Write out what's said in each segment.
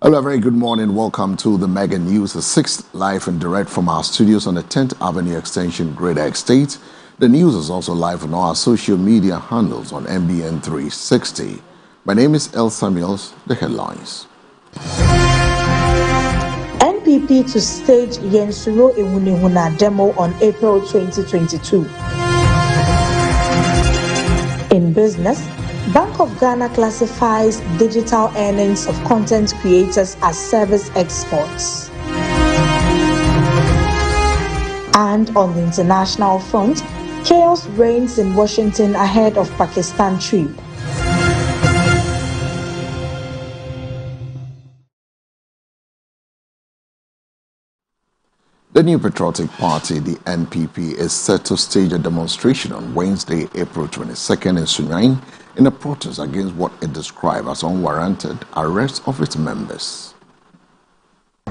Hello, a very good morning. Welcome to the Mega News, the sixth live and direct from our studios on the 10th Avenue Extension, Greater Estate. The news is also live on our social media handles on MBN 360. My name is El Samuels. The headlines. NPP to stage Suro Ahunahuna demo on April 2022. In business, Bank of Ghana classifies digital earnings of content creators as service exports. And on the international front, chaos reigns in Washington ahead of Pakistan trip. The New Patriotic Party, the NPP, is set to stage a demonstration on Wednesday, April 22nd in Sunyani in a protest against what it described as unwarranted arrest of its members.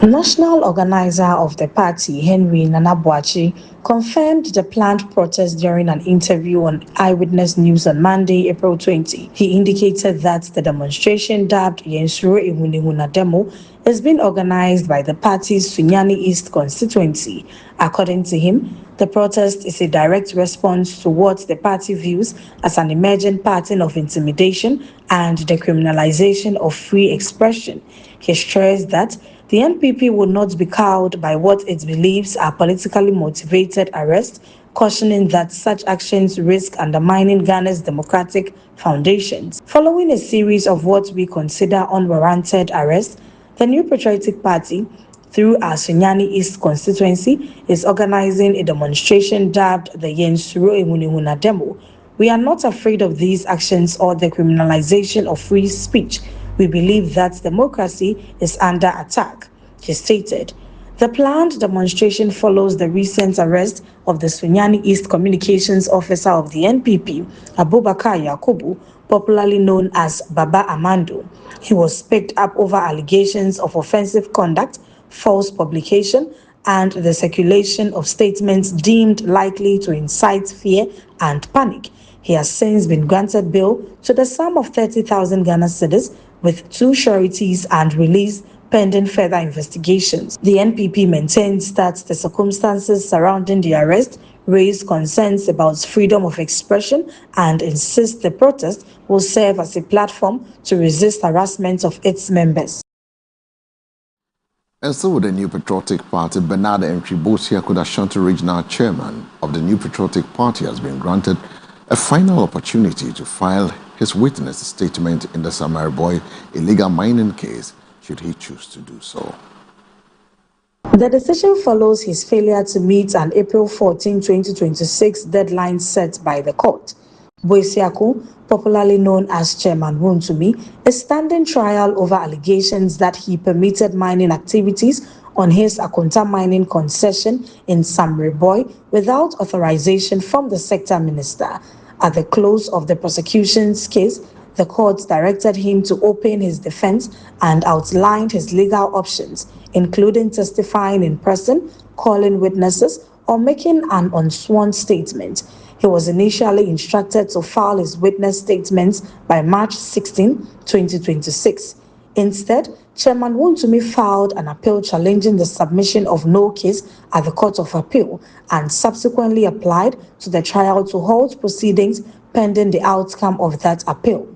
National organizer of the party, Henry Nanabuachi, confirmed the planned protest during an interview on Eyewitness News on Monday, April 20. He indicated that the demonstration, dubbed Suro Ahunahuna Demo, is being organized by the party's Sunyani East constituency. According to him, the protest is a direct response to what the party views as an emergent pattern of intimidation and the criminalization of free expression. He stressed that the NPP will not be cowed by what it believes are politically motivated arrests, cautioning that such actions risk undermining Ghana's democratic foundations. Following a series of what we consider unwarranted arrests, the New Patriotic Party, through our Sunyani East constituency, is organizing a demonstration dubbed the Suro Ahunahuna Demo. We are not afraid of these actions or the criminalization of free speech. We believe that democracy is under attack, he stated. The planned demonstration follows the recent arrest of the Sunyani East Communications Officer of the NPP, Abubakar Yakubu, popularly known as Baba Amando. He was picked up over allegations of offensive conduct, false publication, and the circulation of statements deemed likely to incite fear and panic. He has since been granted bail to the sum of 30,000 Ghana cedis with 2 sureties and released pending further investigations. The NPP maintains that the circumstances surrounding the arrest raise concerns about freedom of expression and insists the protest will serve as a platform to resist harassment of its members. And so with the New Patriotic Party, Bernard Mchibosi Ashanti Regional Chairman of the New Patriotic Party, has been granted a final opportunity to file his witness statement in the Samari Boy illegal mining case, should he choose to do so. The decision follows his failure to meet an April 14, 2026 deadline set by the court. Boisiaku, popularly known as Chairman Wontumi, is standing trial over allegations that he permitted mining activities on his Akonta mining concession in Samari Boy without authorization from the sector minister. At the close of the prosecution's case, the court directed him to open his defense and outlined his legal options, including testifying in person, calling witnesses, or making an unsworn statement. He was initially instructed to file his witness statements by March 16, 2026. Instead, Chairman Wontumi filed an appeal challenging the submission of no case at the Court of Appeal and subsequently applied to the trial to halt proceedings pending the outcome of that appeal.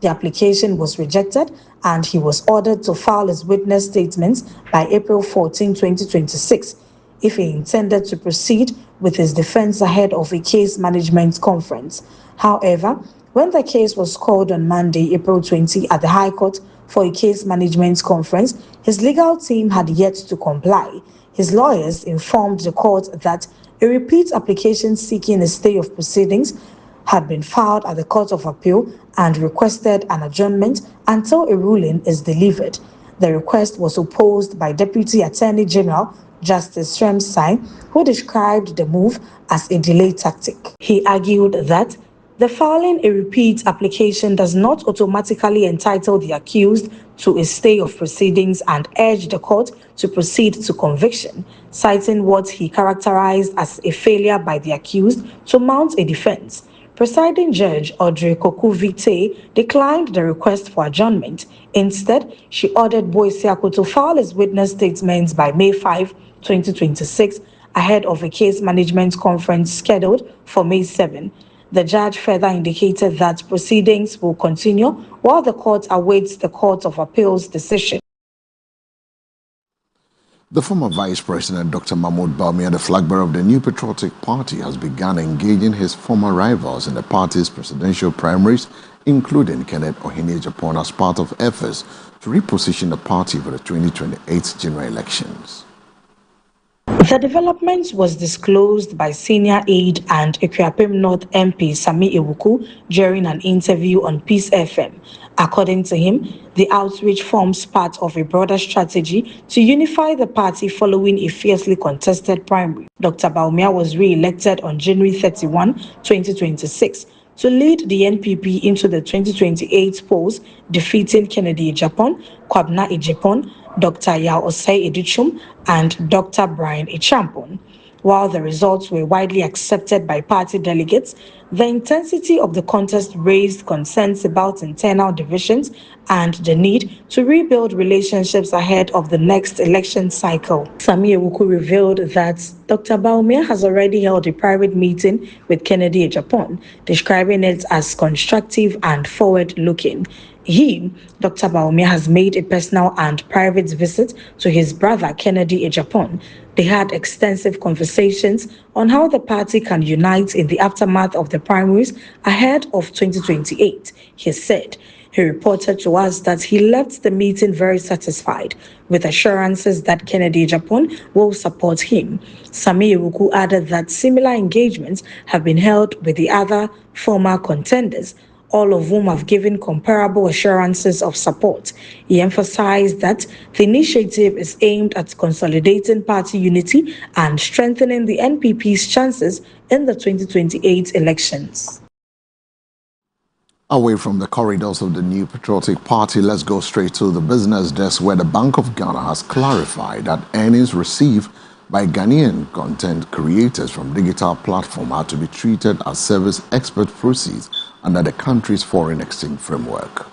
The application was rejected and he was ordered to file his witness statements by April 14, 2026, if he intended to proceed with his defense ahead of a case management conference. However, when the case was called on Monday, April 20, at the High Court for a case management conference, his legal team had yet to comply. His lawyers informed the court that a repeat application seeking a stay of proceedings had been filed at the Court of Appeal and requested an adjournment until a ruling is delivered. The request was opposed by Deputy Attorney General Justice Shremsai, who described the move as a delay tactic. He argued that the filing a repeat application does not automatically entitle the accused to a stay of proceedings and urged the court to proceed to conviction, citing what he characterized as a failure by the accused to mount a defense. Presiding Judge Audrey Koku-Vite declined the request for adjournment. Instead, she ordered Boisiako to file his witness statements by May 5, 2026, ahead of a case management conference scheduled for May 7. The judge further indicated that proceedings will continue while the court awaits the Court of Appeal's decision. The former Vice President, Dr. Mahmoud Bawumia, the flag bearer of the New Patriotic Party, has begun engaging his former rivals in the party's presidential primaries, including Kenneth Ohineye-Agyapong, as part of efforts to reposition the party for the 2028 general elections. The development was disclosed by senior aide and Ekuapem North MP Sami Ewuku during an interview on Peace FM. According to him, the outreach forms part of a broader strategy to unify the party following a fiercely contested primary. Dr. Bawumia was re-elected on January 31, 2026 to lead the NPP into the 2028 polls, defeating Kennedy Agyapong, Kwabena Agyapong, Dr. Yao Osei Edichum, and Dr. Brian Echampon. While the results were widely accepted by party delegates, the intensity of the contest raised concerns about internal divisions and the need to rebuild relationships ahead of the next election cycle. Sami Ewuku revealed that Dr. Bawumia has already held a private meeting with Kennedy Agyapong, describing it as constructive and forward-looking. He, Dr. Bawumia, has made a personal and private visit to his brother Kennedy Agyapong. They had extensive conversations on how the party can unite in the aftermath of the primaries ahead of 2028, he said. He reported to us that he left the meeting very satisfied, with assurances that Kennedy Agyapong will support him. Sami Ewuku added that similar engagements have been held with the other former contenders, all of whom have given comparable assurances of support. He emphasized that the initiative is aimed at consolidating party unity and strengthening the NPP's chances in the 2028 elections. Away from the corridors of the New Patriotic Party, let's go straight to the business desk, where the Bank of Ghana has clarified that earnings received by Ghanaian content creators from digital platform are to be treated as service export proceeds under the country's foreign exchange framework.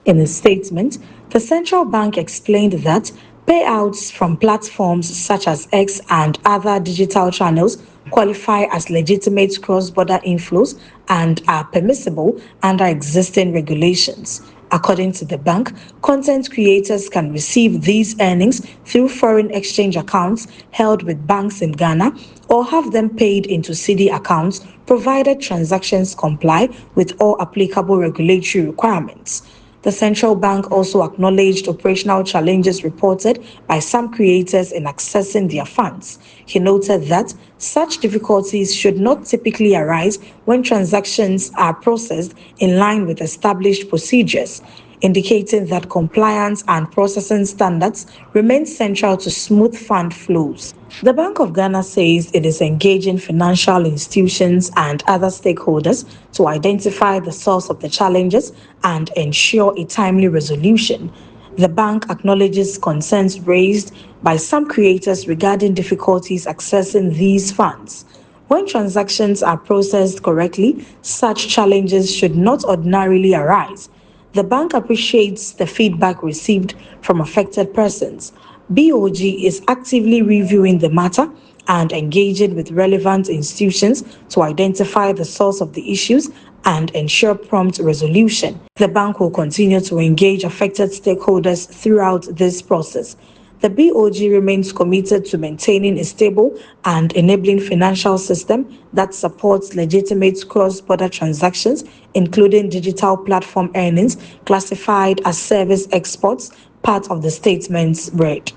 In a statement, the central bank explained that payouts from platforms such as X and other digital channels qualify as legitimate cross-border inflows and are permissible under existing regulations. According to the bank, content creators can receive these earnings through foreign exchange accounts held with banks in Ghana or have them paid into CD accounts, provided transactions comply with all applicable regulatory requirements. The central bank also acknowledged operational challenges reported by some creators in accessing their funds. He noted that such difficulties should not typically arise when transactions are processed in line with established procedures, indicating that compliance and processing standards remain central to smooth fund flows. The Bank of Ghana says it is engaging financial institutions and other stakeholders to identify the source of the challenges and ensure a timely resolution. The bank acknowledges concerns raised by some creators regarding difficulties accessing these funds. When transactions are processed correctly, such challenges should not ordinarily arise. The bank appreciates the feedback received from affected persons. BOG is actively reviewing the matter and engaging with relevant institutions to identify the source of the issues and ensure prompt resolution. The bank will continue to engage affected stakeholders throughout this process. The BOG remains committed to maintaining a stable and enabling financial system that supports legitimate cross-border transactions, including digital platform earnings classified as service exports, part of the statements read.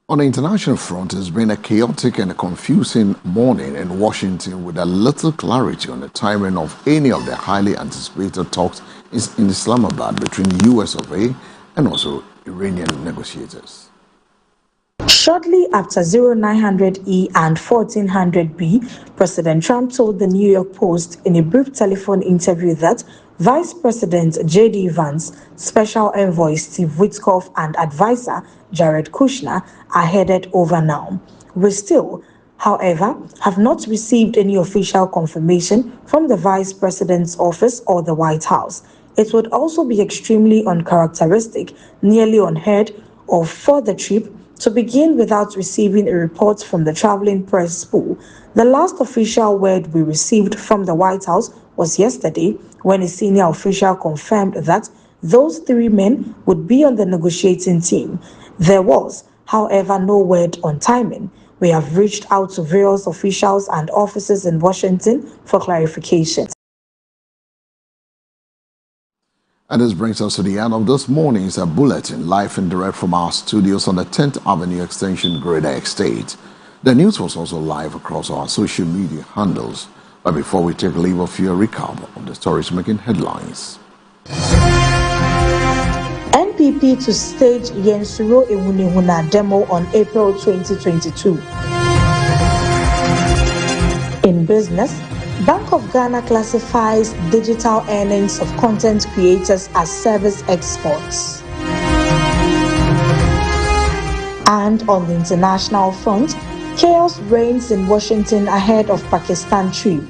On the international front, it's been a chaotic and a confusing morning in Washington, with a little clarity on the timing of any of the highly anticipated talks in Islamabad between the US of A and also Iranian negotiators. Shortly after 0900E and 1400B, President Trump told the New York Post in a brief telephone interview that Vice President J.D. Vance, Special Envoy Steve Witkoff, and advisor Jared Kushner are headed over now. Still, however, have not received any official confirmation from the Vice President's office or the White House. It would also be extremely uncharacteristic, nearly unheard of for the trip to begin without receiving a report from the traveling press pool. The last official word we received from the White House was yesterday when a senior official confirmed that those three men would be on the negotiating team. There was, however, no word on timing. We have reached out to various officials and offices in Washington for clarification. And this brings us to the end of this morning's bulletin, live and direct from our studios on the 10th Avenue Extension Greater Estate. The news was also live across our social media handles. But before we take leave of you, a recap of the stories making headlines. NPP to stage Suro Ahunahuna demo on April 2022. In business, Bank of Ghana classifies digital earnings of content creators as service exports. And on the international front, chaos reigns in Washington ahead of Pakistan trip.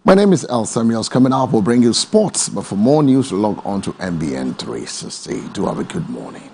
My name is El Samuels. Coming up, we'll bring you sports. But for more news, log on to MBN 360. Do have a good morning.